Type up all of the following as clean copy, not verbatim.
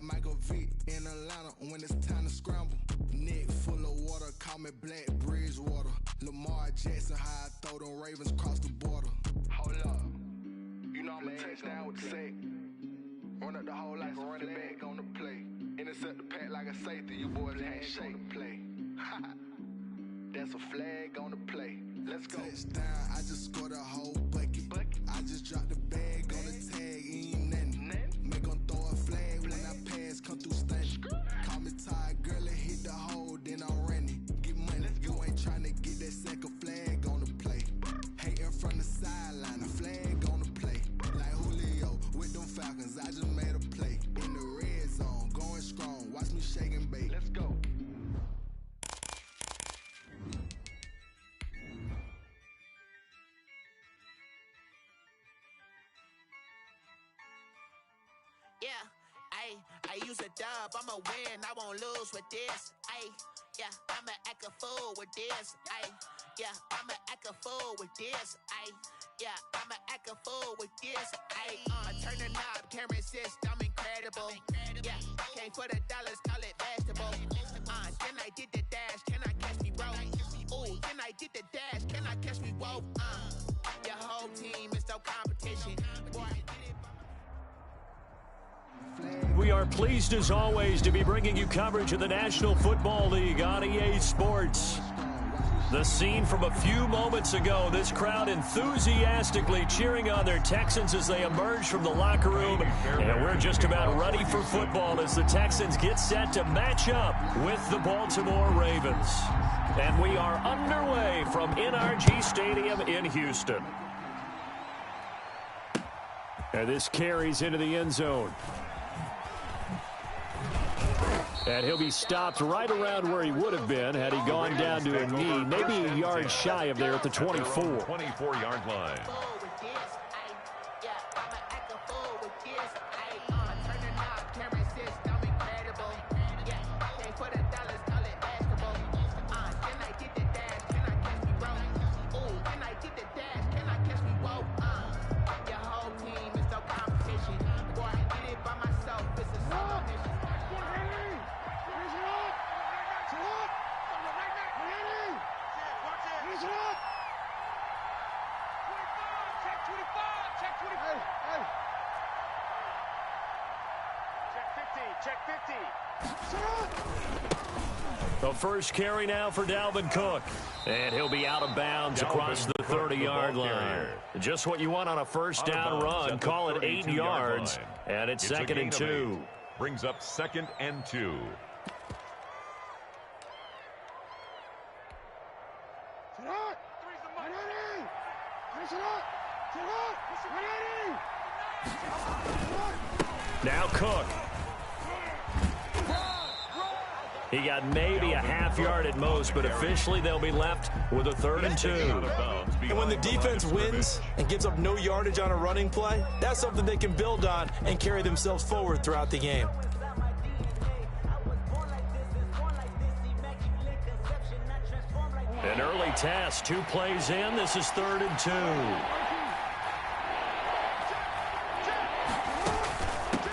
like Michael Vick in Atlanta when it's time to scramble. Neck full of water, call me Black Bridgewater. Lamar Jackson, how I throw them Ravens cross the border. Hold up, you know I'm a touchdown with the sack. Run up the whole like a running back on the play. Intercept the pack like a safety, you boys can't shake the play. That's a flag on the play. Let's go. Touchdown, I just scored a whole bucket. I just dropped the bag on the tag, ain't nothing. Make them throw a flag when I pass, come through stunning. Call me tired, girl, and hit the hole, then I'm running. Get money, you ain't trying to get that second flag on the play. Hating from the sideline, a flag on the play. Like Julio with them Falcons, I just made a play. In the red zone, going strong, watch me shake and bake. Let's go. Yeah, I use a dub, I'ma win, I won't lose with this. Yeah, I'ma act a fool with this. Yeah, I'ma act a fool with this. Yeah, I'ma act a fool with this. Turn the knob, camera assist, I'm incredible. Yeah, came for the dollars, call it basketball. Then I did the dash, can I catch me roll? Ooh, then I did the dash, can I catch me roll? Your whole team is no competition. Boy, I did it. We are pleased as always to be bringing you coverage of the National Football League on EA Sports. The scene from a few moments ago, this crowd enthusiastically cheering on their Texans as they emerge from the locker room. And we're just about ready for football as the Texans get set to match up with the Baltimore Ravens. And we are underway from NRG Stadium in Houston. And this carries into the end zone. And he'll be stopped right around where he would have been had he gone down to a knee, maybe a yard shy of there at the 24. 24-yard line. The first carry now for Dalvin Cook. And he'll be out of bounds across the 30-yard line. Just what you want on a first down run. Call it 8 yards. And it's second and 2. Brings up 2nd and 2. Now Cook. He got maybe a half yard at most, but officially they'll be left with a 3rd and 2. And when the defense wins and gives up no yardage on a running play, that's something they can build on and carry themselves forward throughout the game. An early test, 2 plays in. This is 3rd and 2.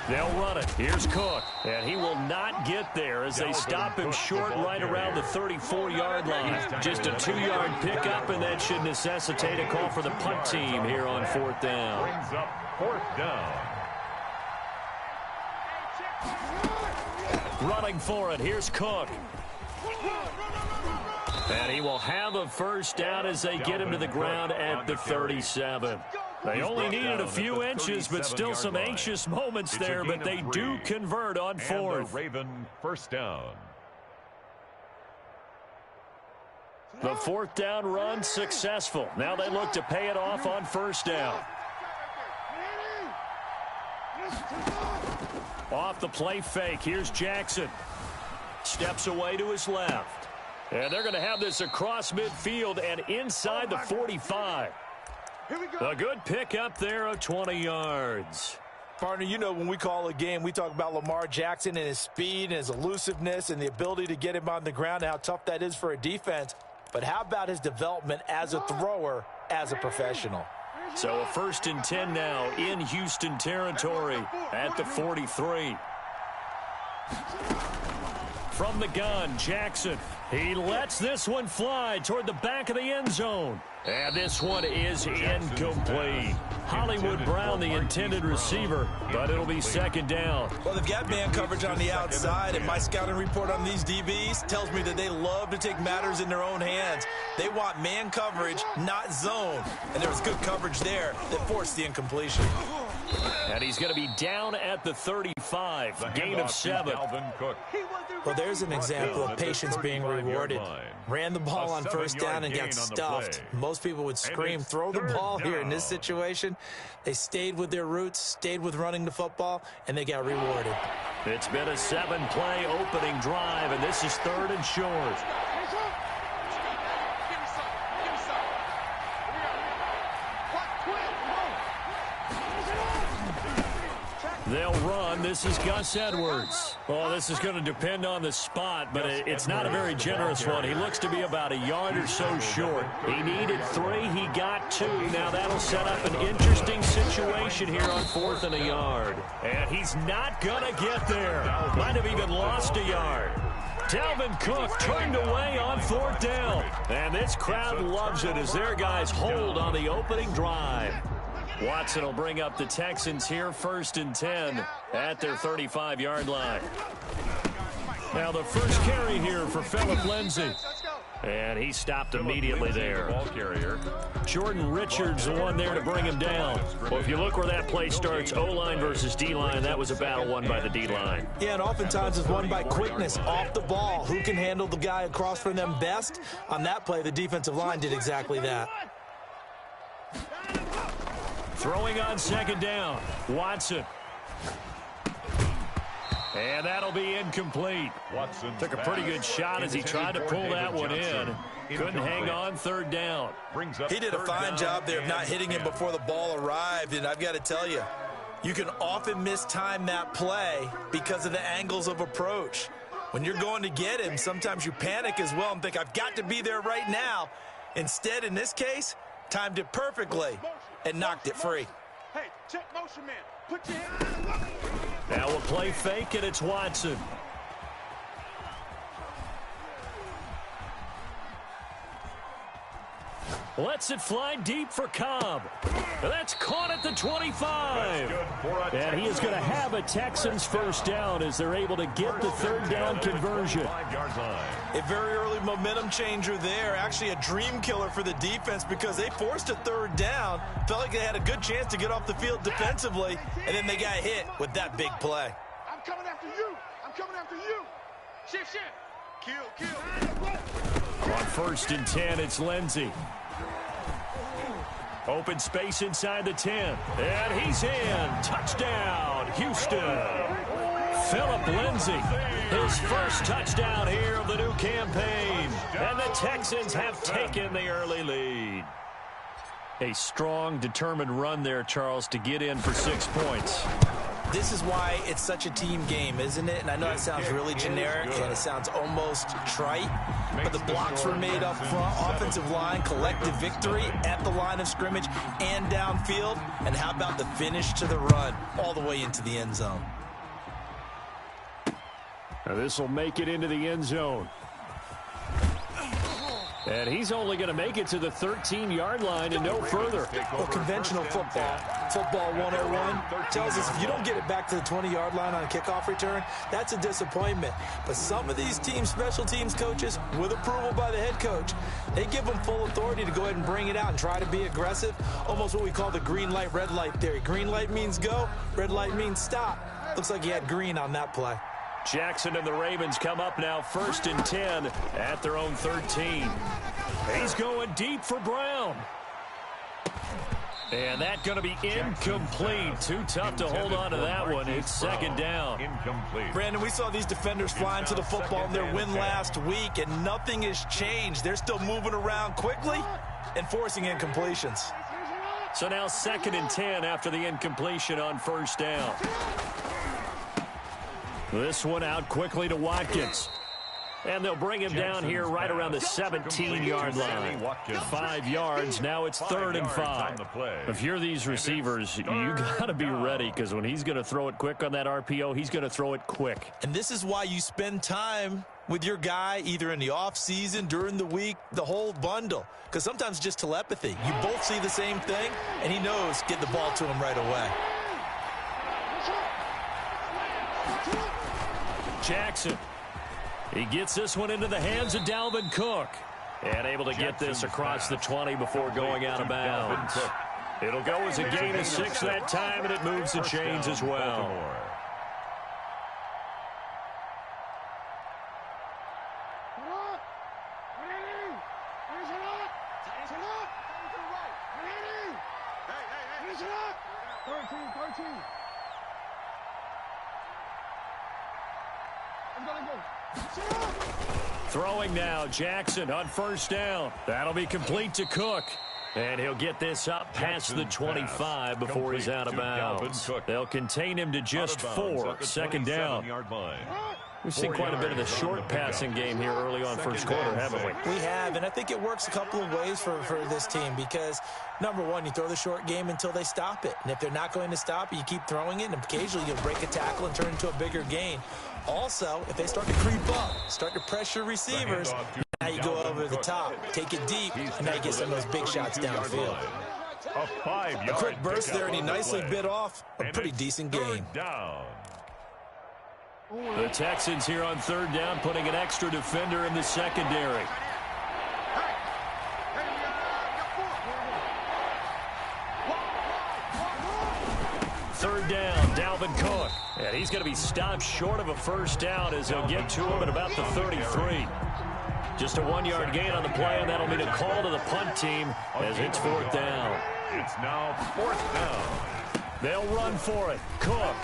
They'll run it. Here's Cook. And he will not get there as they stop him short right around the 34-yard line. Just a 2-yard pickup, and that should necessitate a call for the punt team here on 4th down. Brings up 4th down. Running for it. Here's Cook. And he will have a first down as they get him to the ground at the 37. They only needed a few inches, but still some anxious moments there, but they do convert on 4th. And the Raven first down. The 4th down run successful. Now they look to pay it off on 1st down. Off the play fake. Here's Jackson. Steps away to his left. And they're going to have this across midfield and inside the 45. A good pickup there of 20 yards. Partner, you know when we call a game, we talk about Lamar Jackson and his speed and his elusiveness and the ability to get him on the ground and how tough that is for a defense. But how about his development as a thrower, as a professional? So a 1st and 10 now in Houston territory at the 43. From the gun, Jackson. He lets this one fly toward the back of the end zone. And this one is incomplete. Hollywood Brown, the intended receiver, but it'll be second down. Well, they've got man coverage on the outside, and my scouting report on these DBs tells me that they love to take matters in their own hands. They want man coverage, not zone. And there was good coverage there that forced the incompletion. And he's going to be down at the 35, gain of 7. Well, there's an example of patience being rewarded. Ran the ball on first down and got stuffed. Most people would scream, throw the ball here. In this situation, they stayed with their roots, stayed with running the football, and they got rewarded. It's been a 7-play opening drive, and this is 3rd and short. They'll run. This is Gus Edwards. Well, this is going to depend on the spot, but it's not a very generous one. He looks to be about a yard or so short. He needed 3. He got 2. Now that'll set up an interesting situation here on 4th and a yard. And he's not going to get there. Might have even lost a yard. Dalvin Cook turned away on 4th down. And this crowd loves it as their guys hold on the opening drive. Watson will bring up the Texans here, 1st and 10 at their 35-yard line. Now the first carry here for Phillip Lindsay. And he stopped immediately there. Jordan Richards, the one there to bring him down. Well, if you look where that play starts, O-line versus D-line, that was a battle won by the D-line. Yeah, and oftentimes it's won by quickness off the ball. Who can handle the guy across from them best? On that play, the defensive line did exactly that. Throwing on 2nd down, Watson. And that'll be incomplete. Watson took a pretty good shot as he tried to pull that one in. Couldn't hang on 3rd down. He did a fine job there of not hitting him before the ball arrived, and I've got to tell you, you can often mistime that play because of the angles of approach. When you're going to get him, sometimes you panic as well and think, I've got to be there right now. Instead, in this case, timed it perfectly and knocked it free. Hey, check motion, man. Put your hand. Now we'll play fake, and it's Watson. Lets it fly deep for Cobb. That's caught at the 25. And he is going to have a Texans first down as they're able to get the 3rd down conversion. A very early momentum changer there. Actually a dream killer for the defense because they forced a 3rd down. Felt like they had a good chance to get off the field defensively, and then they got hit with that big play. I'm coming after you. I'm coming after you. Shift. Kill. On 1st and 10, it's Lindsay. Open space inside the 10. And he's in. Touchdown, Houston. Phillip Lindsay, his first touchdown here of the new campaign. And the Texans have taken the early lead. A strong, determined run there, Charles, to get in for 6 points. This is why it's such a team game, isn't it? And I know it sounds really generic and it sounds almost trite, but the blocks were made up front, offensive line, collective victory at the line of scrimmage and downfield. And how about the finish to the run all the way into the end zone? Now this will make it into the end zone. And he's only going to make it to the 13-yard line and no further. Well, conventional football 101, tells us if you don't get it back to the 20-yard line on a kickoff return, that's a disappointment. But some of these special teams coaches, with approval by the head coach, they give them full authority to go ahead and bring it out and try to be aggressive, almost what we call the green light, red light theory. Green light means go, red light means stop. Looks like he had green on that play. Jackson and the Ravens come up now 1st and 10 at their own 13. He's going deep for Brown. And that's going to be incomplete. Too tough to hold on to that one. It's 2nd down. Incomplete. Brandon, we saw these defenders flying to the football in their win last week, and nothing has changed. They're still moving around quickly and forcing incompletions. So now 2nd and 10 after the incompletion on 1st down. This one out quickly to Watkins. And they'll bring him down here right around the 17-yard line. 5 yards. Now it's 3rd and 5. If you're these receivers, you got to be ready, because when he's going to throw it quick on that RPO, he's going to throw it quick. And this is why you spend time with your guy either in the offseason, during the week, the whole bundle. Because sometimes just telepathy. You both see the same thing, and he knows get the ball to him right away. Jackson. He gets this one into the hands of Dalvin Cook. And able to get this across the 20 before going out of bounds. It'll go as a gain of 6 that time, and it moves the chains as well. Throwing now, Jackson on 1st down. That'll be complete to Cook. And he'll get this up past the 25 before he's out of bounds. They'll contain him to just 4. 2nd down. We've seen quite a bit of the short passing game here early on first quarter, haven't we? We have, and I think it works a couple of ways for this team because, number one, you throw the short game until they stop it. And if they're not going to stop it, you keep throwing it, and occasionally you'll break a tackle and turn it into a bigger gain. Also, if they start to creep up, start to pressure receivers, now you go over the top, take it deep, and now you get some of those big shots downfield. A quick burst there, and he nicely bit off a pretty decent gain. The Texans here on 3rd down, putting an extra defender in the secondary. Third down, Dalvin Cook. And he's going to be stopped short of a 1st down as they'll get to him at about the 33. Just a 1-yard gain on the play, and that'll mean a call to the punt team as it's 4th down. It's now 4th down. They'll run for it. Cook.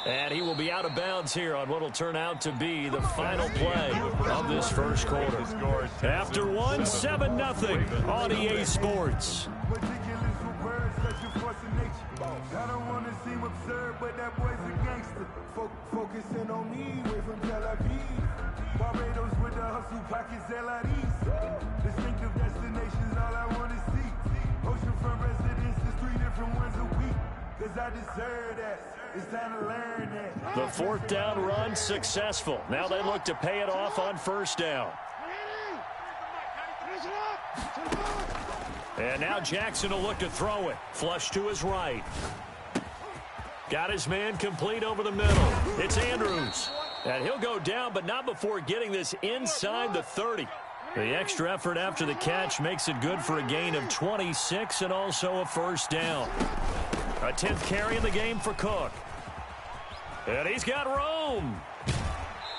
And he will be out of bounds here on what will turn out to be the final play of this first quarter. After 1, 7-0 on EA Sports. I don't want to seem absurd, but that boy's a gangster. Focusing on me, way from Tel Aviv. Barbados with the hustle pockets, LIDs. Distinctive destinations, all I want to see. Oceanfront residences, 3 different ones a week. Cause I deserve that. It's time to learn that. The 4th down run successful. Now they look to pay it off on 1st down. And now Jackson will look to throw it. Flush to his right. Got his man complete over the middle. It's Andrews. And he'll go down, but not before getting this inside the 30. The extra effort after the catch makes it good for a gain of 26 and also a 1st down. A 10th carry in the game for Cook. And he's got room.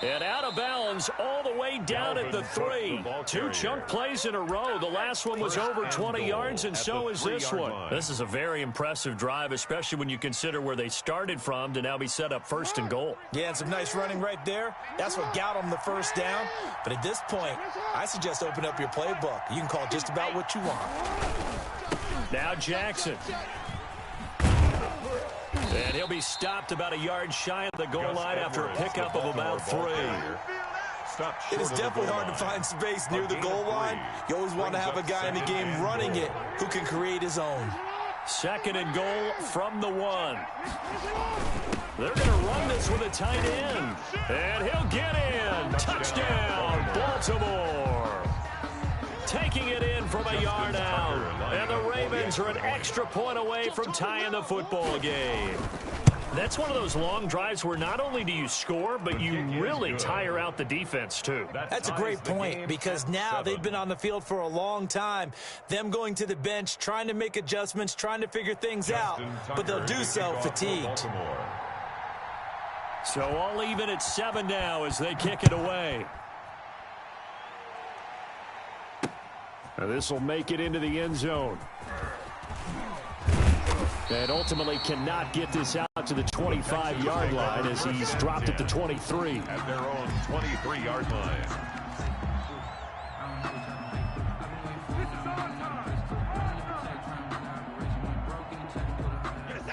And out of bounds all the way down at the 3. 2 chunk plays in a row. The last one was over 20 yards, and so is this one. This is a very impressive drive, especially when you consider where they started from to now be set up 1st and goal. Yeah, and some nice running right there. That's what got them the 1st down. But at this point, I suggest open up your playbook. You can call just about what you want. Now Jackson. And he'll be stopped about a yard shy of the goal line after a pickup of about 3. It is definitely hard to find space near the goal line. You always want to have a guy in the game running it who can create his own. 2nd and goal from the 1. They're going to run this with a tight end. And he'll get in. Touchdown, Baltimore. Taking it in from a yard out. And the Ravens are an extra point away from tying the football game. That's one of those long drives where not only do you score, but you really tire out the defense, too. That's a great point because now they've been on the field for a long time. Them going to the bench, trying to make adjustments, trying to figure things out, but they'll do so fatigued. So all even at 7 now as they kick it away. Now this will make it into the end zone. And ultimately cannot get this out to the 25-yard line as he's dropped at the 23. At their own 23-yard line.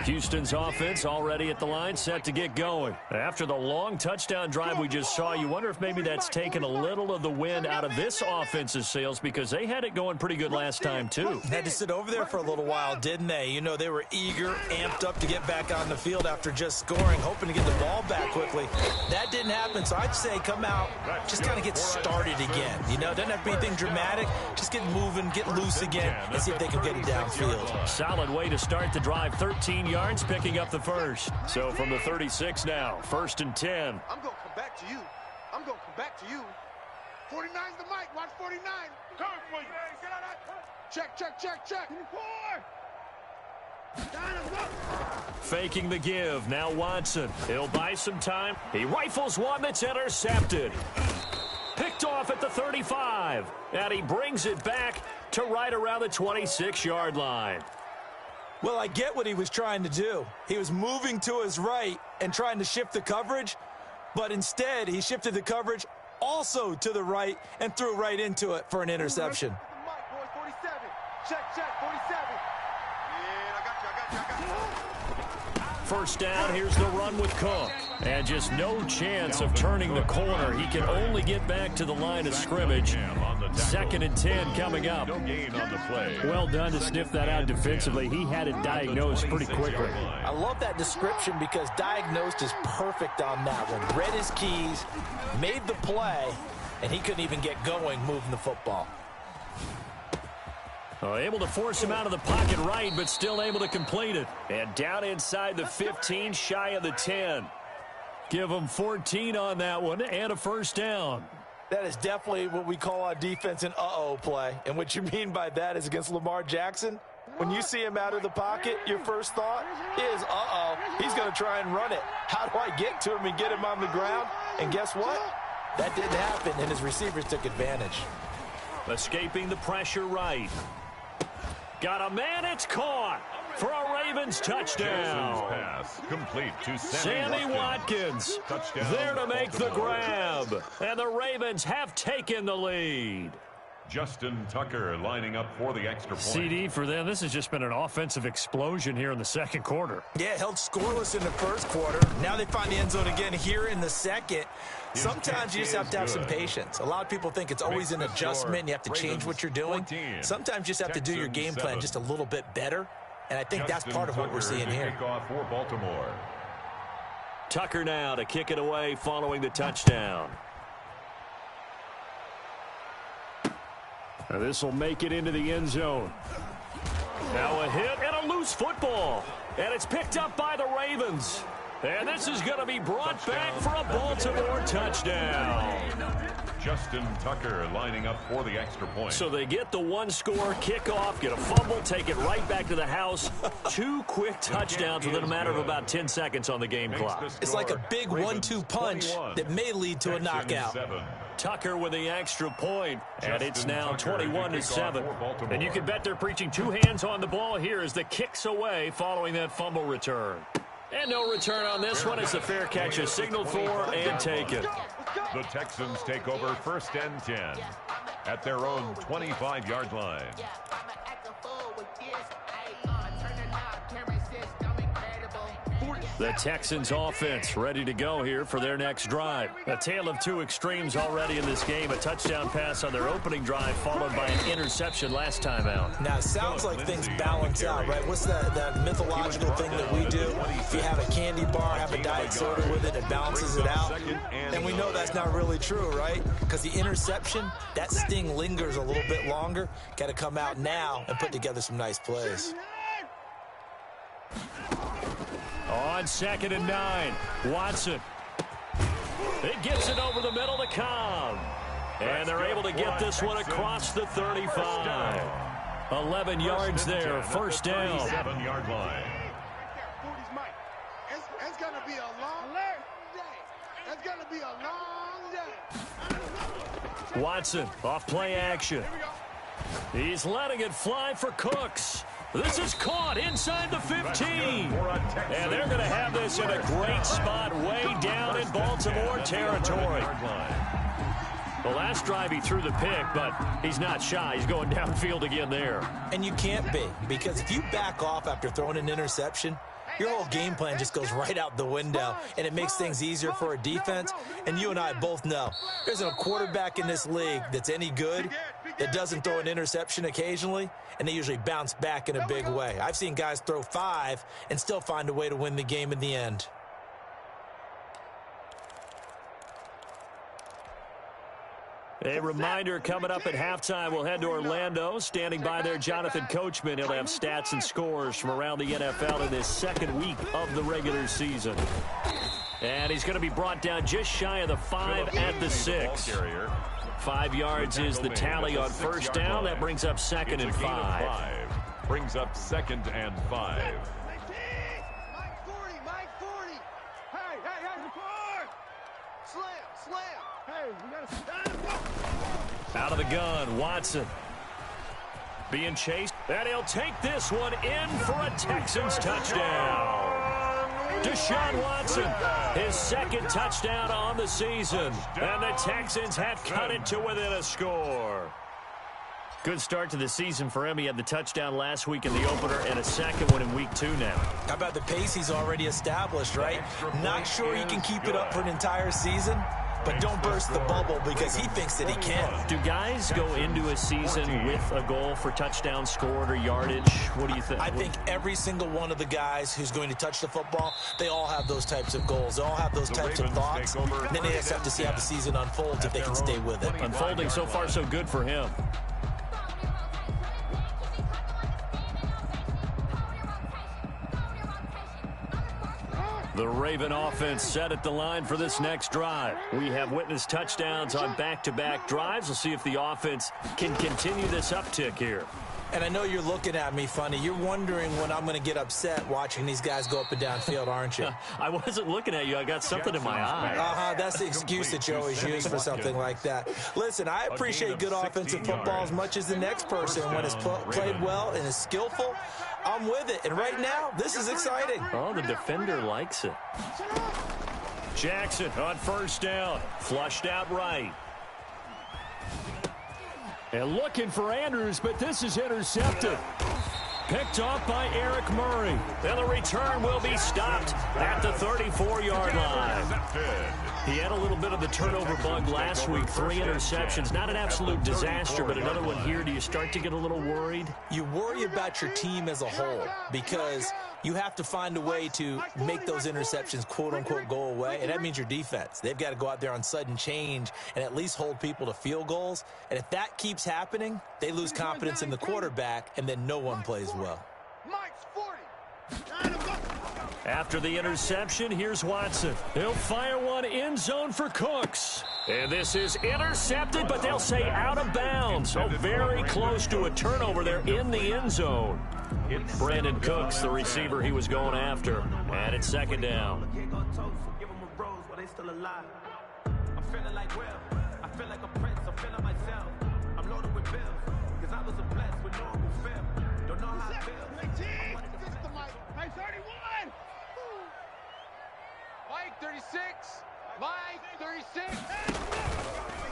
Houston's offense already at the line, set to get going. After the long touchdown drive we just saw, you wonder if maybe that's taken a little of the wind out of this offense's sails, because they had it going pretty good last time, too. Had to sit over there for a little while, didn't they? You know, they were eager, amped up to get back on the field after just scoring, hoping to get the ball back quickly. That didn't happen, so I'd say come out, just kind of get started again. You know, doesn't have to be anything dramatic. Just get moving, get loose again, and see if they can get it downfield. Solid way to start the drive. 13 yards, picking up the first. So from the 36 now, 1st and 10. I'm going to come back to you. I'm going to come back to you. 49's the mic. Watch 49. Come for you. Check, check, check, check. 24. Faking the give. Now Watson. He'll buy some time. He rifles one that's intercepted. Picked off at the 35. And he brings it back to right around the 26-yard line. Well, I get what he was trying to do. He was moving to his right and trying to shift the coverage, but instead he shifted the coverage also to the right and threw right into it for an interception. Check, check, 47. Yeah, I got you. First down, here's the run with Cook. And just no chance of turning the corner. He can only get back to the line of scrimmage. 2nd and 10 coming up. No gain on the play. Well done to sniff that out defensively. He had it diagnosed pretty quickly. I love that description because diagnosed is perfect on that one. Read his keys, made the play, and he couldn't even get going moving the football. Able to force him out of the pocket right, but still able to complete it. And down inside the 15, shy of the 10. Give him 14 on that one and a first down. That is definitely what we call on defense an uh-oh play. And what you mean by that is against Lamar Jackson, when you see him out of the pocket, your first thought is, uh-oh, he's going to try and run it. How do I get to him and get him on the ground? And guess what? That didn't happen, and his receivers took advantage. Escaping the pressure right. Got a man, it's caught for a Ravens touchdown. Pass complete to Sammy Watkins. Touchdown, there to make the Baltimore. grab. And the Ravens have taken the lead. Justin Tucker lining up for the extra point. CD for them. This has just been an offensive explosion here in the second quarter. Yeah, held scoreless in the first quarter. Now they find the end zone again here in the second. Sometimes you just have to have some patience. A lot of people think it's always an adjustment. You have to change what you're doing. Sometimes you just have to do your game plan just a little bit better. And I think that's part of what we're seeing here. For Baltimore. Tucker now to kick it away following the touchdown. This will make it into the end zone. Now a hit and a loose football. And it's picked up by the Ravens. And this is going to be brought back for a Baltimore touchdown. Justin Tucker lining up for the extra point. So they get the one-score kickoff, get a fumble, take it right back to the house. 2 quick touchdowns within a matter of about 10 seconds on the game clock. It's like a big 1-2 punch that may lead to a knockout. Tucker with the extra point, and it's now 21-7. And you can bet they're preaching 2 hands on the ball here as the kick's away following that fumble return. And no return on this one as the fair catch is signaled for and taken. The Texans take over 1st and 10 at their own 25-yard line. The Texans offense ready to go here for their next drive. A tale of 2 extremes already in this game. A touchdown pass on their opening drive followed by an interception last time out. Now, it sounds like things balance out, right? What's that mythological thing that we do? If you have a candy bar, have a diet soda with it, it balances it out. And we know that's not really true, right? Because the interception, that sting lingers a little bit longer. Got to come out now and put together some nice plays. On 2nd and 9, Watson. It gets it over the middle to Cobb. And they're able to get this one across the 35. 11 yards there, first down. 7-yard line. It's going to be a long day. It's going to be a long day. Watson off play action. He's letting it fly for Cooks. This is caught inside the 15. And they're going to have this in a great spot way down in Baltimore territory. The last drive he threw the pick, but he's not shy. He's going downfield again there. And you can't be, because if you back off after throwing an interception, your whole game plan just goes right out the window, and it makes things easier for a defense. And you and I both know there's a quarterback in this league that's any good that doesn't throw an interception occasionally, and they usually bounce back in a big way. I've seen guys throw 5 and still find a way to win the game in the end. A reminder coming up at halftime, we'll head to Orlando. Standing by there, Jonathan Coachman. He'll have stats and scores from around the NFL in this second week of the regular season. And he's going to be brought down just shy of the 5 at the 6. 5 yards is the tally on first down. That brings up 2nd and 5. Brings up 2nd and 5. Mike 40, Mike 40. Hey, record. Slam. Hey, we got to stand. Out of the gun, Watson. Being chased, and he'll take this one in for a Texans touchdown. Deshaun Watson, his 2nd touchdown on the season. And the Texans have cut it to within a score. Good start to the season for him. He had the touchdown last week in the opener and a second one in week 2 now. How about the pace he's already established, right? Not sure he can keep it up for an entire season, but don't burst the bubble because he thinks that he can. Do guys go into a season with a goal for touchdown scored or yardage? What do you think? I think every single one of the guys who's going to touch the football, they all have those types of goals. They all have those types of thoughts. And then they just have to see how the season unfolds if they can stay with it. Unfolding so far so good for him. The Raven offense set at the line for this next drive. We have witnessed touchdowns on back-to-back drives. We'll see if the offense can continue this uptick here. And I know you're looking at me funny. You're wondering when I'm going to get upset watching these guys go up and down field, aren't you? I wasn't looking at you. I got something in my eye. That's the excuse that you always use for something like that. Listen, I appreciate good offensive football as much as the next person. When it's played well and is skillful, I'm with it. And right now, this is exciting. Oh, the defender likes it. Jackson on first down. Flushed out right. And looking for Andrews, but this is intercepted. Picked off by Eric Murray. And the return will be stopped at the 34-yard line. He had a little bit of the turnover bug last week. 3 interceptions. Not an absolute disaster, but another one here. Do you start to get a little worried? You worry about your team as a whole because you have to find a way to make those interceptions, quote-unquote, go away, and that means your defense. They've got to go out there on sudden change and at least hold people to field goals. And if that keeps happening, they lose confidence in the quarterback, and then no one plays well. Mike's 40. After the interception, here's Watson. He'll fire one end zone for Cooks. And this is intercepted, but they'll say out of bounds. So very close to a turnover there in the end zone. Brandon Cooks, the receiver he was going after. And it's 2nd down. I'm feeling like Will. I feel like a prince. I'm feeling myself. I'm loaded with bills. Because I was a blessed with normal feel. Don't know how I feel. Mike 31. Mike 36. Mike 36.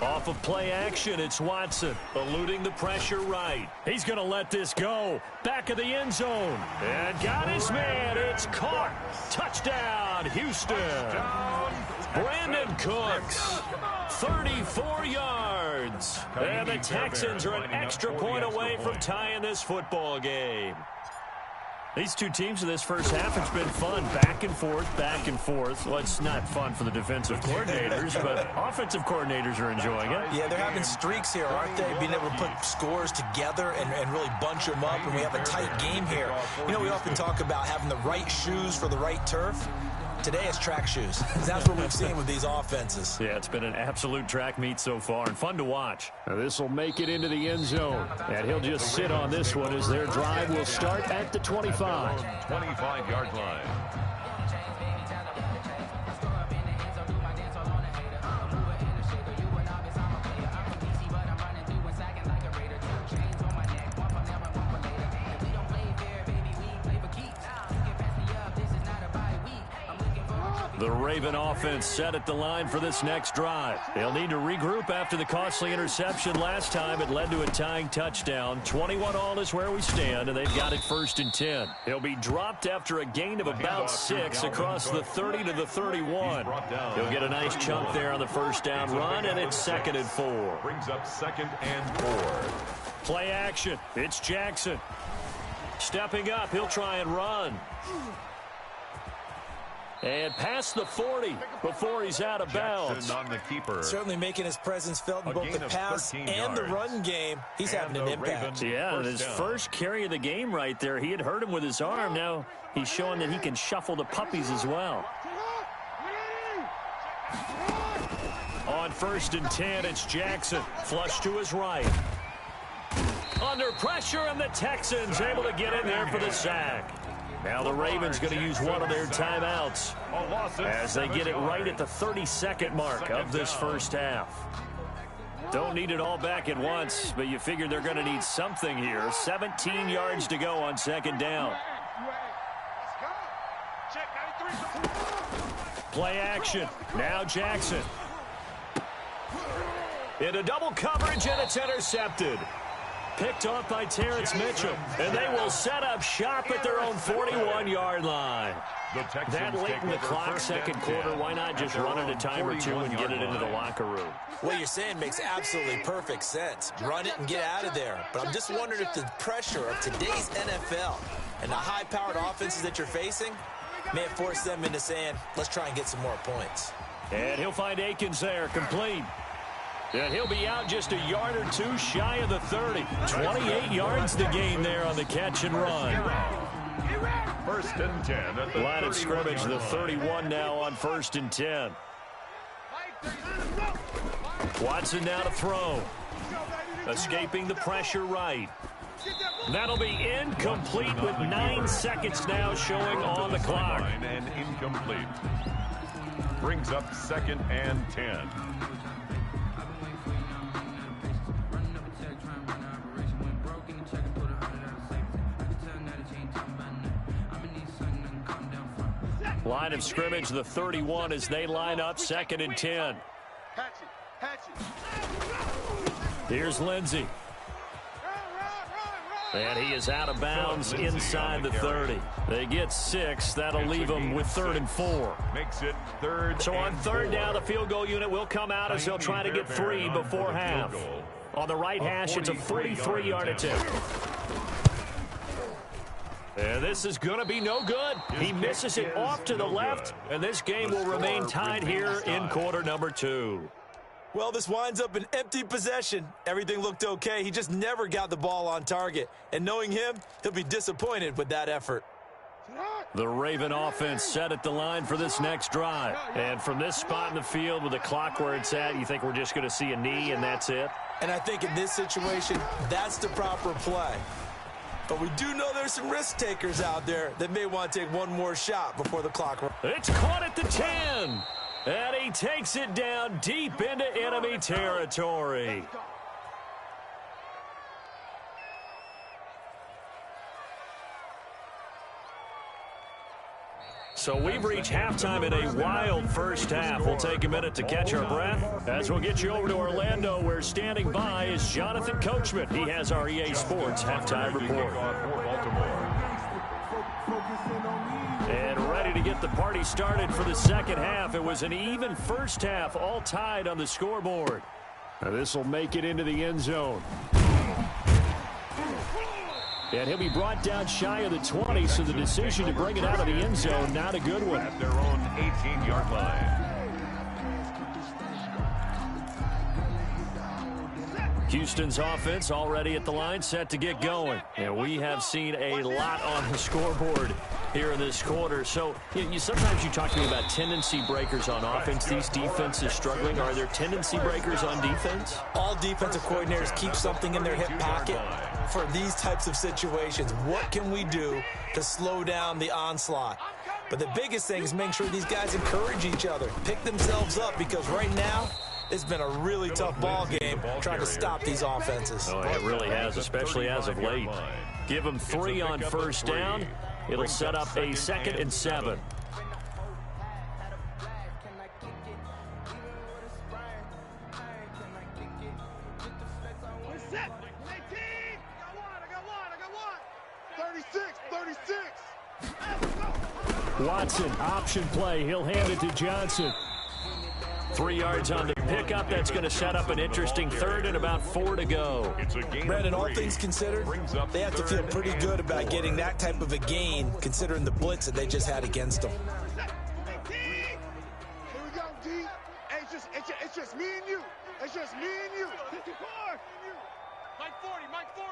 Off of play action, it's Watson eluding the pressure right. He's going to let this go. Back of the end zone. And got his man. It's caught. Touchdown, Houston. Brandon Cooks, 34 yards. And the Texans are an extra point away from tying this football game. These two teams in this first half, it's been fun. Back and forth, back and forth. Well, it's not fun for the defensive coordinators, but offensive coordinators are enjoying it. Yeah, they're having streaks here, aren't they? Being able to put scores together and really bunch them up, and we have a tight game here. You know, we often talk about having the right shoes for the right turf. Today it's track shoes. That's what we've seen with these offenses. Yeah, it's been an absolute track meet so far and fun to watch. Now this will make it into the end zone. And he'll just sit on this one as their drive will start at the 25. 25-yard line. The Raven offense set at the line for this next drive. They'll need to regroup after the costly interception last time. It led to a tying touchdown. 21-all is where we stand, and they've got it 1st and 10. He'll be dropped after a gain of about 6 across the 30 to the 31. He'll get a nice chunk there on the first down run, and it's 2nd and 4. Brings up 2nd and 4. Play action. It's Jackson. Stepping up, he'll try and run. And past the 40 before he's out of bounds. On the keeper. Certainly making his presence felt in both the pass and the run game. He's having an impact. Yeah, and his first carry of the game right there, he had hurt him with his arm. Now he's showing that he can shuffle the puppies as well. On 1st and 10, it's Jackson. Flush to his right. Under pressure, and the Texans able to get in there for the sack. Now the Ravens going to use one of their timeouts as they get it right at the 32nd mark of this first half. Don't need it all back at once, but you figure they're going to need something here. 17 yards to go on 2nd down. Play action. Now Jackson. Into double coverage, and it's intercepted. Picked off by Terrence Mitchell, and they will set up shop at their own 41-yard line. That late in the clock, 2nd quarter, why not just run it a time or two and get it into the locker room? What you're saying makes absolutely perfect sense. Run it and get out of there. But I'm just wondering if the pressure of today's NFL and the high-powered offenses that you're facing may have forced them into saying, let's try and get some more points. And he'll find Akins there, complete. And he'll be out just a yard or two shy of the 30. 28 yards to gain there on the catch and run. 1st and 10 at the line of scrimmage, the 31 now on 1st and 10. Watson now to throw. Escaping the pressure right. That'll be incomplete with 9 seconds now showing on the clock. And incomplete. Brings up 2nd and 10. Line of scrimmage, the 31 as they line up 2nd and 10. Here's Lindsey. And he is out of bounds inside the 30. They get 6. That'll leave them with 3rd and 4. Makes it 3rd. So on 3rd down, the field goal unit will come out as they'll try to get 3 before half. On the right hash, it's a 43-yard attempt. And this is going to be no good. He misses it off to the left, and this game will remain tied here in quarter number 2. Well, this winds up an empty possession. Everything looked okay. He just never got the ball on target. And knowing him, he'll be disappointed with that effort. The Raven offense set at the line for this next drive. And from this spot in the field with the clock where it's at, you think we're just going to see a knee and that's it? And I think in this situation, that's the proper play. But we do know there's some risk takers out there that may want to take one more shot before the clock runs. It's caught at the 10. And he takes it down deep into enemy territory. So we've reached halftime in a wild first half. We'll take a minute to catch our breath as we'll get you over to Orlando, where standing by is Jonathan Coachman. He has our EA Sports halftime report. And ready to get the party started for the second half. It was an even first half, all tied on the scoreboard. Now this will make it into the end zone. And he'll be brought down shy of the 20, so the decision to bring it out of the end zone, not a good one. At their own 18-yard line. Houston's offense already at the line, set to get going. And we have seen a lot on the scoreboard here in this quarter. So sometimes you talk to me about tendency breakers on offense. These defenses struggling. Are there tendency breakers on defense? All defensive coordinators keep something in their hip pocket for these types of situations. What can we do to slow down the onslaught? But the biggest thing is make sure these guys encourage each other, pick themselves up, because right now it's been a really tough ball game trying to stop these offenses. Oh, it really has, especially as of late. Give them 3 on first down. It'll set up a 2nd and 7. Set. 18. I got one. 36. 36. Watson, option play. He'll hand it to Johnson. 3 yards on the pickup. That's going to set up an interesting third and about 4 to go. Brandon, all things considered, they have to feel pretty good about getting that type of a gain, considering the blitz that they just had against them. Here we go, D. Hey, it's just me and you. It's just me and you. 54. Mike 40.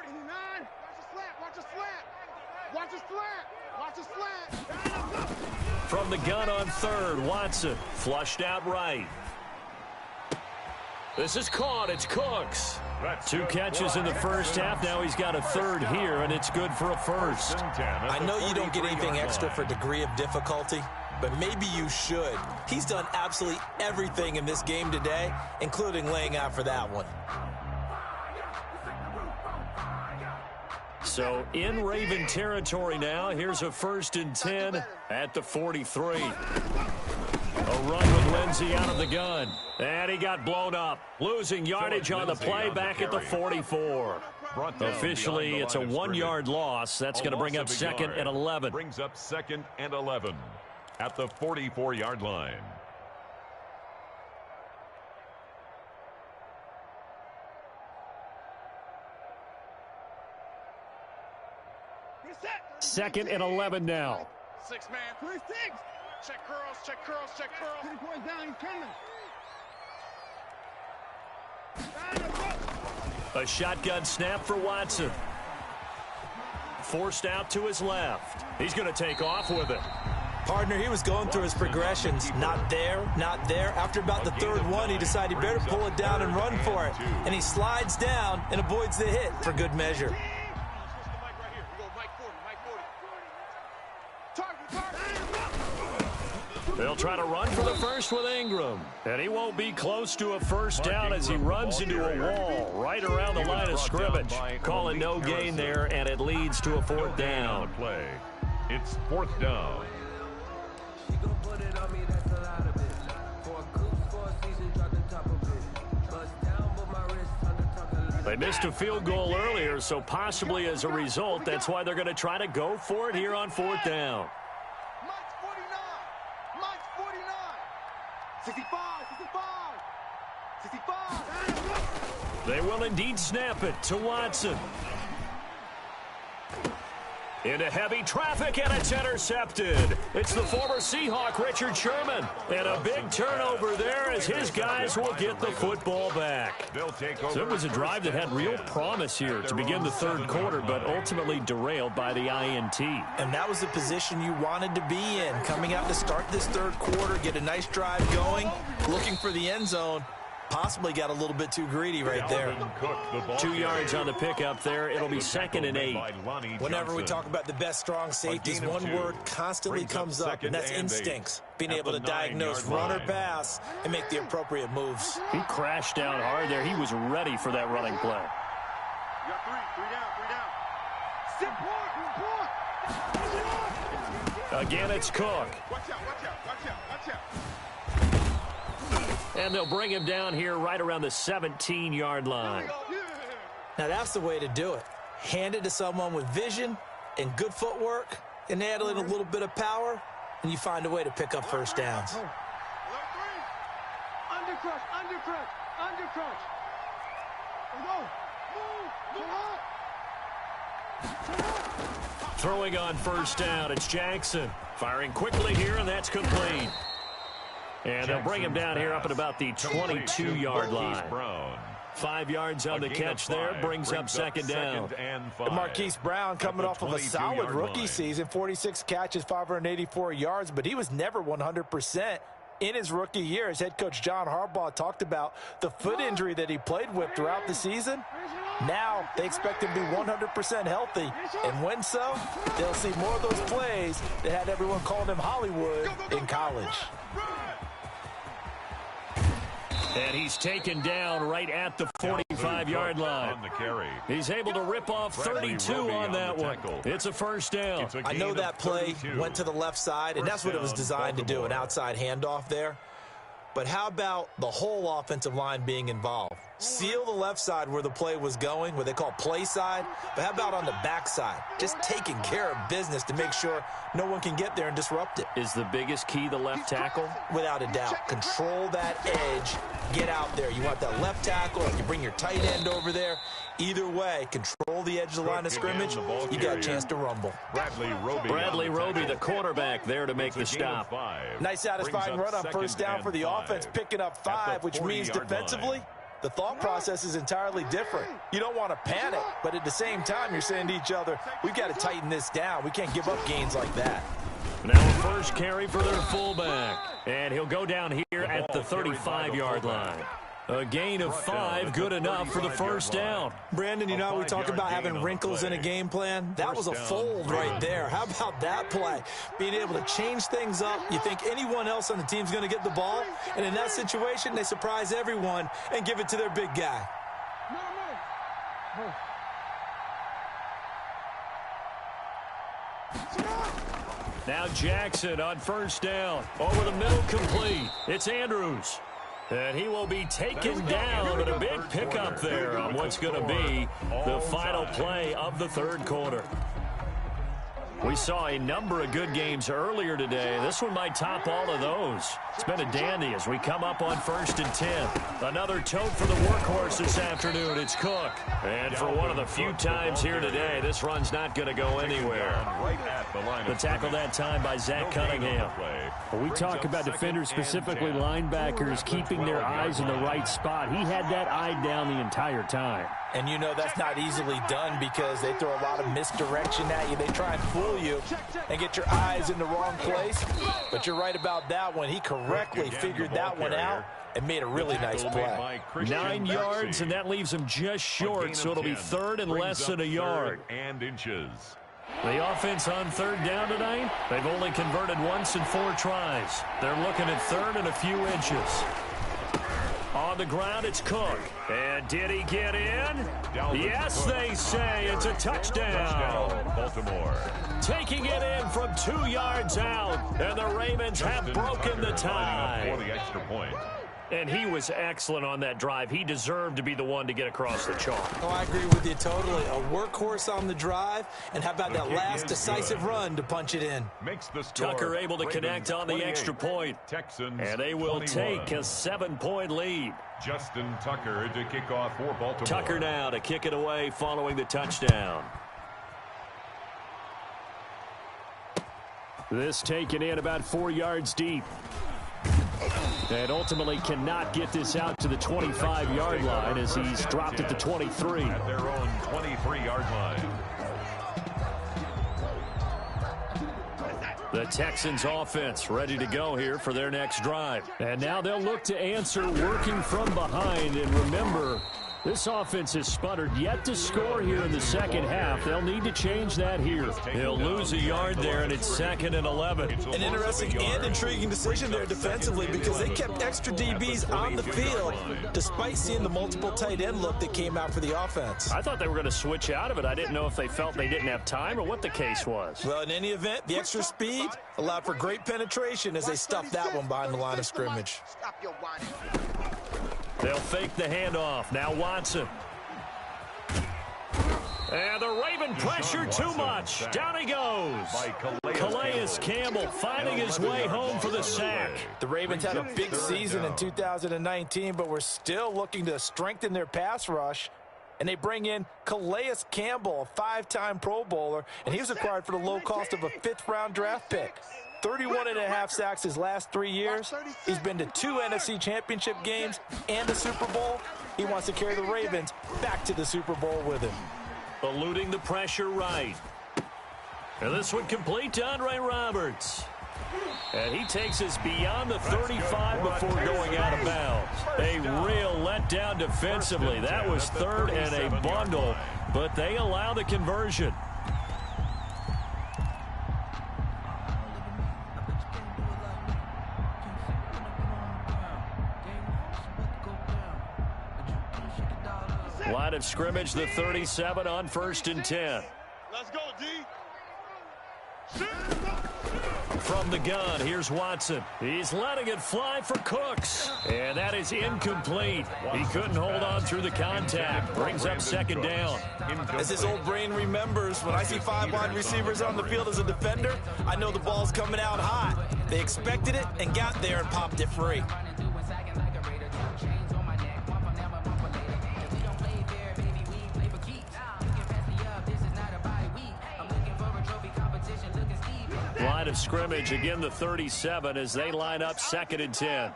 89. Watch a slant. From the gun on third, Watson flushed out right. This is caught. It's Cooks. 2 catches in the first half. Now he's got a third here, and it's good for a first. I know you don't get anything extra for degree of difficulty, but maybe you should. He's done absolutely everything in this game today, including laying out for that one. So in Raven territory now. Here's a 1st and 10 at the 43. A run with Lindsey out of the gun. And he got blown up. Losing yardage on the play back at the 44. Officially, it's a 1-yard loss. That's going to bring up 2nd and 11. Brings up 2nd and 11 at the 44-yard line. Second and 11 now. 6 man. 36. Check curls. 3 points down. He's coming. A shotgun snap for Watson. Forced out to his left. He's going to take off with it. Partner, he was going through his progressions. Not there. After about the 3rd one, he decided he better pull it down and run for it. And he slides down and avoids the hit for good measure. They'll try to run for the first with Ingram. And he won't be close to a first down as he runs into a wall right around the line of scrimmage. Calling no gain there, and it leads to a 4th down. Play. It's 4th down. They missed a field goal earlier, so possibly as a result, that's why they're going to try to go for it here on 4th down. 65. They will indeed snap it to Watson. Into heavy traffic, and it's intercepted. It's the former Seahawk, Richard Sherman. And a big turnover there as his guys will get the football back. So it was a drive that had real promise here to begin the 3rd quarter, but ultimately derailed by the INT. And that was the position you wanted to be in. Coming out to start this 3rd quarter, get a nice drive going, looking for the end zone. Possibly got a little bit too greedy right there. 2 yards on the pickup there. It'll be 2nd and 8. Whenever we talk about the best strong safeties, one word constantly comes up, and that's instincts. Being able to diagnose run or pass and make the appropriate moves. He crashed down hard there. He was ready for that running play. You got 3 down. Again, it's Cook. Watch out. And they'll bring him down here right around the 17-yard line. Now that's the way to do it. Hand it to someone with vision and good footwork, and add in a little bit of power, and you find a way to pick up first downs. Undercrush. Throwing on first down, it's Jackson. Firing quickly here, and that's complete. And they'll bring him down here up at about the 22-yard line. 5 yards on the catch there, brings up 2nd down. And Marquise Brown coming off of a solid rookie season, 46 catches, 584 yards, but he was never 100% in his rookie year. As head coach John Harbaugh talked about the foot injury that he played with throughout the season. Now they expect him to be 100% healthy, and when so, they'll see more of those plays that had everyone calling him Hollywood in college. And he's taken down right at the 45-yard line. He's able to rip off 32 on that one. It's a first down. I know that play went to the left side, and that's what it was designed to do, an outside handoff there. But how about the whole offensive line being involved? Seal the left side where the play was going, what they call play side. But how about on the back side? Just taking care of business to make sure no one can get there and disrupt it. Is the biggest key the left tackle? Without a doubt. Control that edge. Get out there. You want that left tackle, or you bring your tight end over there. Either way, control the edge of the line of scrimmage. You got a chance to rumble. Bradley Roby, the quarterback, there to make the stop. Nice satisfying run on first down for the offense, picking up 5, which means defensively, the thought process is entirely different. You don't want to panic, but at the same time, you're saying to each other, we've got to tighten this down. We can't give up gains like that. Now a first carry for their fullback. And he'll go down here at the 35-yard line. A gain of 5, good enough for the first down. Brandon, you know, we talk about having wrinkles in a game plan. That was a fold right there. How about that play? Being able to change things up. You think anyone else on the team's going to get the ball? And in that situation, they surprise everyone and give it to their big guy. Now Jackson on first down. Over the middle, complete. It's Andrews. And he will be taken down, but a big pickup there on what's going to be the final play of the third quarter. We saw a number of good games earlier today. This one might top all of those. It's been a dandy as we come up on 1st and 10. Another tote for the workhorse this afternoon. It's Cook. And for one of the few times here today, this run's not going to go anywhere. The tackle that time by Zach Cunningham. Well, we talk about defenders, specifically linebackers, keeping their eyes in the right spot. He had that eye down the entire time. And you know that's not easily done because they throw a lot of misdirection at you. They try and fool you and get your eyes in the wrong place. But you're right about that one. He correctly figured that one out and made a really nice play. 9 yards, and that leaves him just short, so it'll be third and less than a yard. The offense on third down tonight, they've only converted once in 4 tries. They're looking at third and a few inches. On the ground, it's Cook. And did he get in? Yes, they say it's a touchdown. Baltimore. Taking it in from 2 yards out. And the Ravens have broken the tie. For the extra point. And he was excellent on that drive. He deserved to be the one to get across the chalk. Oh, I agree with you totally. A workhorse on the drive. And how about that last decisive run to punch it in? Tucker able to connect on the extra point. Texans, and they will 21. take a 7-point lead. Justin Tucker to kick off for Baltimore. Tucker now to kick it away following the touchdown. This taken in about 4 yards deep. And ultimately cannot get this out to the 25-yard line as he's dropped at the 23. At their own 23-yard line. The Texans offense ready to go here for their next drive. And now they'll look to answer working from behind. And remember, this offense has sputtered yet to score here in the second half. They'll need to change that here. He'll lose a yard there, and it's 2nd and 11. An interesting and intriguing decision there defensively because they kept extra DBs on the field despite seeing the multiple tight end look that came out for the offense. I thought they were going to switch out of it. I didn't know if they felt they didn't have time or what the case was. Well, in any event, the extra speed allowed for great penetration as they stuffed that one behind the line of scrimmage. They'll fake the handoff. Now Watson. And the Raven pressure too much. Down he goes. Calais Campbell finding his way home for the sack. The Ravens had a big season in 2019, but we're still looking to strengthen their pass rush. And they bring in Calais Campbell, a 5-time Pro Bowler, and he was acquired for the low cost of a 5th-round draft pick. 31.5 sacks his last 3 years. He's been to 2 NFC Championship games and a Super Bowl. He wants to carry the Ravens back to the Super Bowl with him. Eluding the pressure right. And this one complete to Andre Roberts. And he takes us beyond the 35 before going out of bounds. A real letdown defensively. That was 3rd and a bundle, but they allow the conversion. Line of scrimmage, the 37 on 1st and 10. Let's go, D. from the gun. Here's Watson. He's letting it fly for Cooks. And that is incomplete. He couldn't hold on through the contact. Brings up second down. As his old brain remembers, when I see 5 wide receivers on the field as a defender, I know the ball's coming out hot. They expected it and got there and popped it free. Line of scrimmage, again the 37 as they line up 2nd and 10.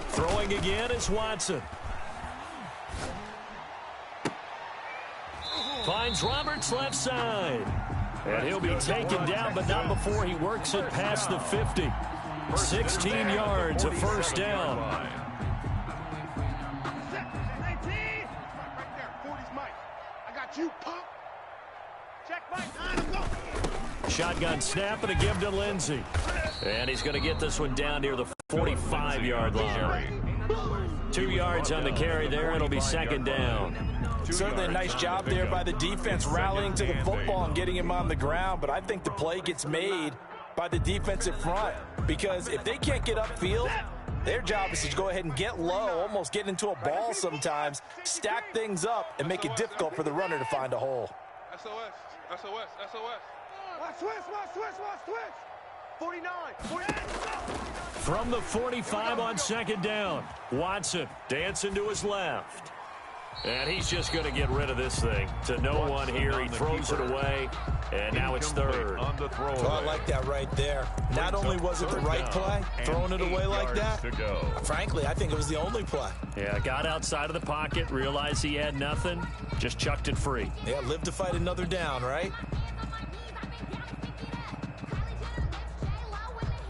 Throwing again is Watson. Finds Roberts left side. And he'll be taken down, but not before he works it past the 50. 16 yards, a first down. Shotgun snap and a give to Lindsey. And he's going to get this one down near the 45-yard line. 2 yards on the carry there. It'll be second down. Certainly a nice job there by the defense rallying to the football and getting him on the ground, but I think the play gets made by the defensive front because if they can't get upfield, their job is to go ahead and get low, almost get into a ball sometimes, stack things up, and make it difficult for the runner to find a hole. SOS, SOS, SOS. Watch switch, watch switch, watch switch. 49, 49. From the 45 on second down, Watson dancing to his left. And he's just going to get rid of this thing. To no one here. He throws it away, and now it's third. Oh, I like that right there. Not only was it the right play, throwing it away like that, frankly, I think it was the only play. Yeah, got outside of the pocket, realized he had nothing, just chucked it free. Yeah, live to fight another down, right?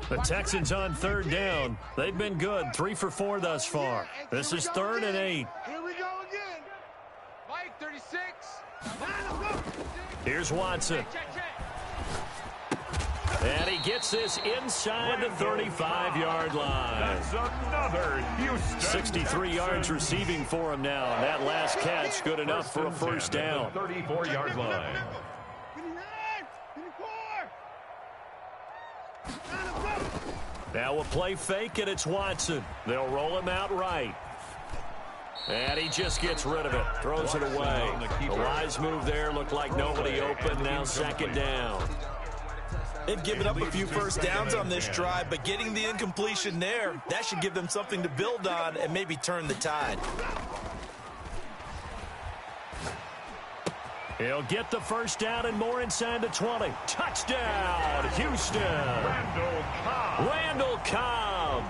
The Texans on third down. They've been good, 3 for 4 thus far. This is 3rd and 8. Here we go again. Mike, 36. Here's Watson. And he gets this inside the 35-yard line. That's another Houston. 63 yards receiving for him now. And that last catch good enough for a first down. 34-yard line. Now a play fake, and it's Watson. They'll roll him out right. And he just gets rid of it. Throws it away. A wise move there. Looked like nobody open. Now second down. They've given up a few first downs on this drive, but getting the incompletion there, that should give them something to build on and maybe turn the tide. He'll get the first down and more inside the 20. Touchdown, Houston. Randall Cobb,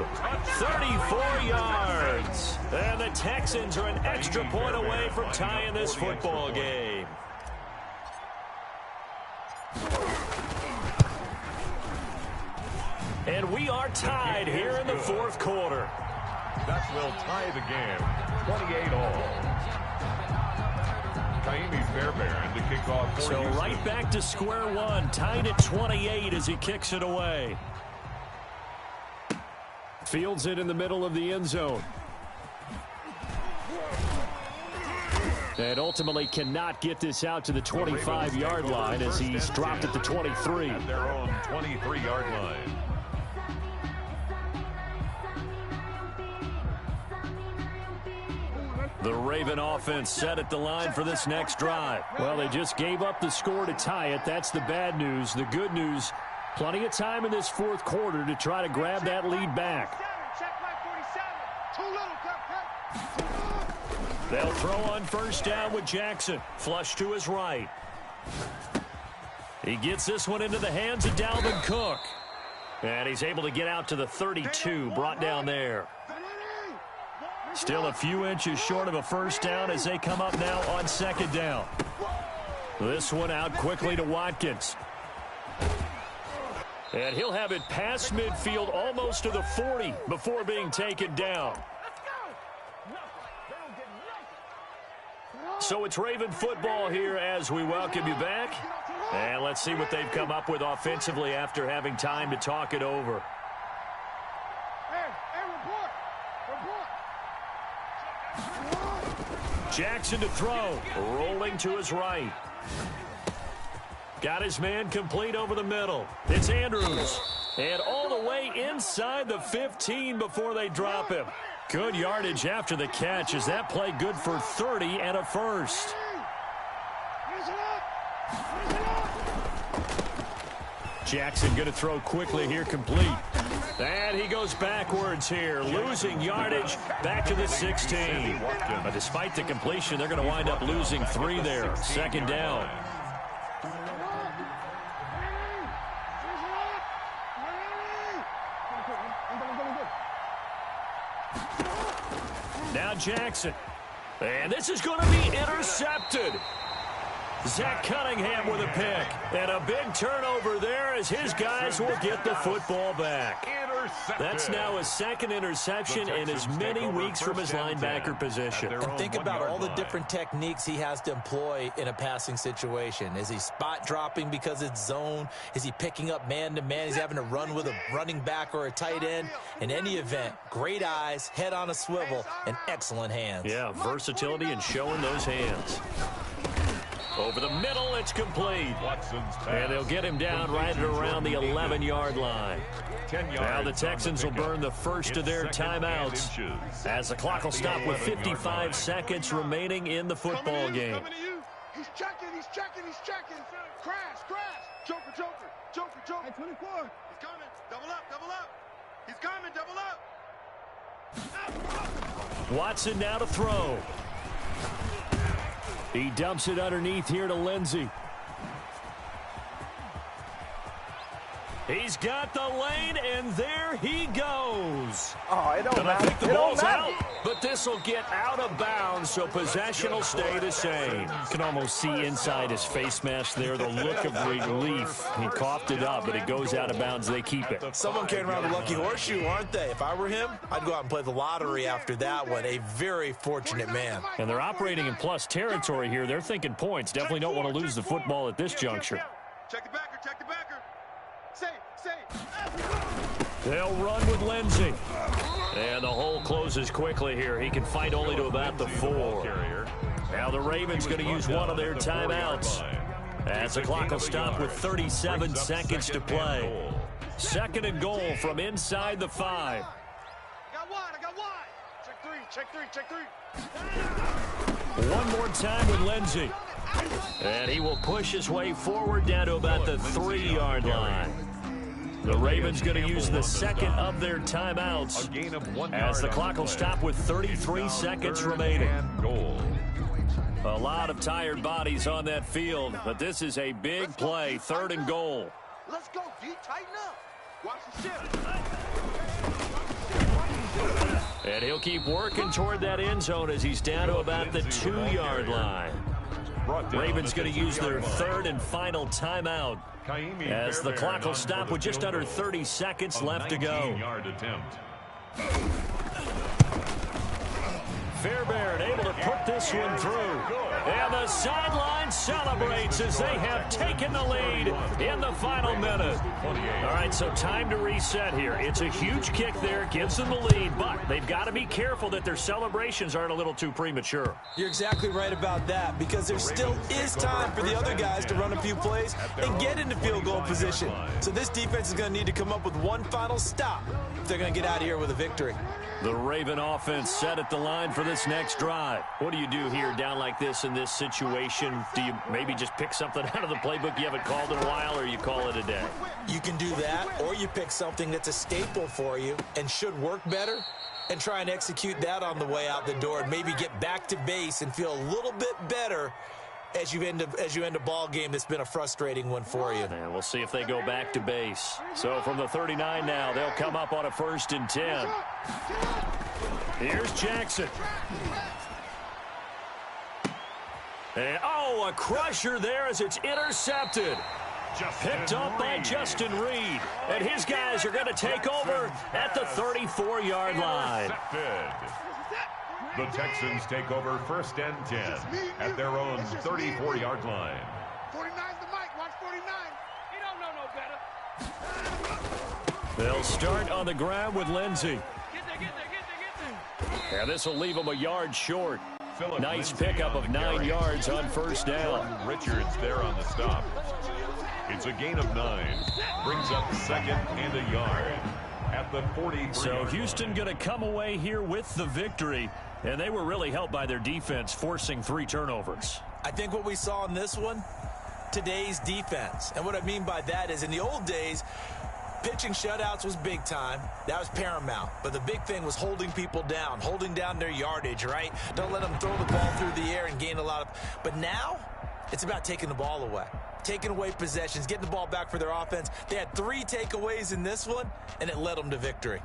34 yards. And the Texans are an extra point away from tying this football game. And we are tied here in the fourth quarter. That will tie the game, 28-all. Kaimi Fairbairn to kick off for So Houston. right back to square one, tied at 28 as he kicks it away. Fields it in the middle of the end zone. And ultimately cannot get this out to the 25-yard line as he's dropped at the 23. At their own 23-yard line. The Raven offense set at the line for this next drive. Well, they just gave up the score to tie it. That's the bad news. The good news, plenty of time in this fourth quarter to try to grab that lead back. They'll throw on first down with Jackson. Flush to his right. He gets this one into the hands of Dalvin Cook. And he's able to get out to the 32, brought down there. Still a few inches short of a first down as they come up now on second down. This one out quickly to Watkins. And he'll have it past midfield almost to the 40 before being taken down. So it's Raven football here as we welcome you back. And let's see what they've come up with offensively after having time to talk it over. Jackson to throw, rolling to his right. Got his man complete over the middle. It's Andrews. And all the way inside the 15 before they drop him. Good yardage after the catch. Is that play good for 30 and a first? Jackson going to throw quickly here, complete. And he goes backwards here, losing yardage back to the 16. But despite the completion, they're going to wind up losing 3 there. Second down. Now Jackson. And this is going to be intercepted. Zach Cunningham with a pick. And a big turnover there as his guys will get the football back. That's now his second interception in as many weeks from his linebacker position. And think about all the different techniques he has to employ in a passing situation. Is he spot dropping because it's zone? Is he picking up man-to-man? He's having to run with a running back or a tight end. In any event, great eyes, head on a swivel, and excellent hands. Yeah, versatility and showing those hands. Over the middle, it's complete. And they'll get him down right at around the 11-yard line. Now the Texans will burn the first of their timeouts as the clock will stop with 55 seconds remaining in the football game. He's checking. Crash. Joker. Hey, 24. He's coming. Double up. He's coming, double up. Watson now to throw. He dumps it underneath here to Lindsey. He's got the lane, and there he goes. Oh, it don't and I matter. think the ball's out, but this will get out of bounds, so possession will stay the same. You can almost see inside his face mask there the look of relief. He coughed it up, but it goes out of bounds. They keep it. Someone carrying around a lucky horseshoe, aren't they? If I were him, I'd go out and play the lottery after that one. A very fortunate man. And they're operating in plus territory here. They're thinking points. Definitely don't want to lose the football at this juncture. Check the backer. They'll run with Lindsey. And the hole closes quickly here. He can fight only to about the 4. Now the Ravens going to use one of their timeouts as the clock will stop with 37 seconds to play. Second and goal from inside the 5. I got wide. Check three. One more time with Lindsey. And he will push his way forward down to about the 3-yard line. The Ravens going to use the second of their timeouts as the clock will stop with 33 seconds remaining. A lot of tired bodies on that field, but this is a big play, 3rd and goal. Let's go, D. Tighten up. Watch the shift. And he'll keep working toward that end zone as he's down to about the 2-yard line. Ravens going to use their 3rd and final timeout as the clock will stop with just under 30 seconds left to go. Fairbairn able to put this one through. And the sideline celebrates as they have taken the lead in the final minute. All right, so time to reset here. It's a huge kick there, gives them the lead, but they've got to be careful that their celebrations aren't a little too premature. You're exactly right about that, because there still is time for the other guys to run a few plays and get into field goal position. So this defense is going to need to come up with one final stop if they're going to get out of here with a victory. The Raven offense set at the line for this next drive. What do you do here down like this in this situation? Do you maybe just pick something out of the playbook you haven't called in a while, or you call it a day? You can do that, or you pick something that's a staple for you and should work better and try and execute that on the way out the door and maybe get back to base and feel a little bit better as you end a ball game that's been a frustrating one for you. And we'll see if they go back to base. So from the 39 now, they'll come up on a 1st and 10. Here's Jackson. And, a crusher there as it's intercepted. Picked up by Justin Reed. And his guys are going to take over at the 34-yard line. The Texans take over 1st and 10 at their own 34-yard line. 49's the mic. Watch 49. He don't know no better. They'll start on the ground with Lindsey. Get there. And this will leave them a yard short. Nice pickup of 9 yards on 1st down. Richards there on the stop. It's a gain of 9. Brings up second and a yard at the 43. So Houston going to come away here with the victory, and they were really helped by their defense forcing 3 turnovers. I think what we saw in this one, today's defense. And what I mean by that is in the old days, pitching shutouts was big time. That was paramount. But the big thing was holding people down, holding down their yardage, right? Don't let them throw the ball through the air and gain a lot of... But now, it's about taking the ball away. Taking away possessions, getting the ball back for their offense. They had 3 takeaways in this one, and it led them to victory.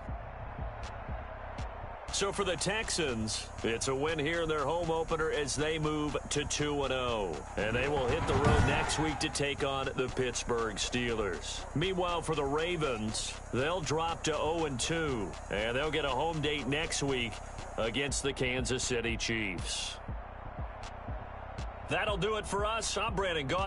So for the Texans, it's a win here in their home opener as they move to 2-0. And they will hit the road next week to take on the Pittsburgh Steelers. Meanwhile, for the Ravens, they'll drop to 0-2. And they'll get a home date next week against the Kansas City Chiefs. That'll do it for us. I'm Brandon Gaudin.